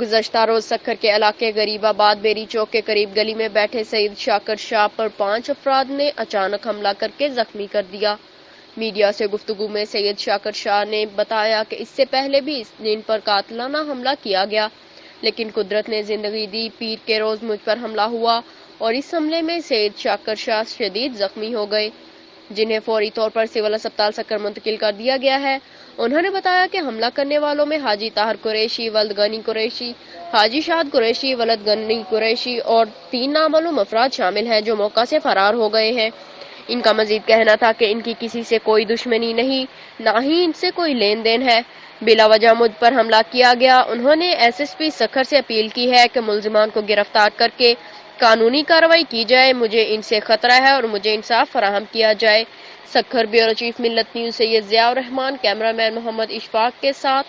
گزشتہ روز سکھر کے علاقے غریب آباد بیری چوک کے قریب گلی میں بیٹھے سید شاکر شاہ پر 5 افراد نے اچانک حملہ کر کے زخمی کر دیا۔ میڈیا سے گفتگو میں سید شاکر شاہ نے بتایا کہ اس سے پہلے بھی ان پر قاتلانہ حملہ کیا گیا، لیکن قدرت نے زندگی دی، پیر کے روز مجھ پر حملہ ہوا اور اس حملے میں سید شاکر شاہ شدید زخمی ہو گئے، جنہیں فوری طور پر سول اسپتال سکھر منتقل کر دیا گیا ہے۔ انہوں نے بتایا کہ حملہ کرنے والوں میں حاجی طاہر قریشی ولد غنی قریشی، حاجی شاد قریشی ولد غنی قریشی اور 3 نامعلوم افراد شامل ہیں جو موقع سے فرار ہو گئے ہیں۔ ان کا مزید کہنا تھا کہ ان کی کسی سے کوئی دشمنی نہیں، نہ ہی ان سے کوئی لین دین ہے، بلا وجہ مجھ پر حملہ کیا گیا۔ انہوں نے ایس ایس پی سکھر سے اپیل کی ہے کہ ملزمان کو گرفتار کر کے قانونی کارروائی کی جائے، مجھے ان سے خطرہ ہے اور مجھے انصاف فراہم کیا جائے۔ سکھر بیورو چیف ملت نیوز سید ضیاء اور رحمان، کیمرہ مین محمد اشفاق کے ساتھ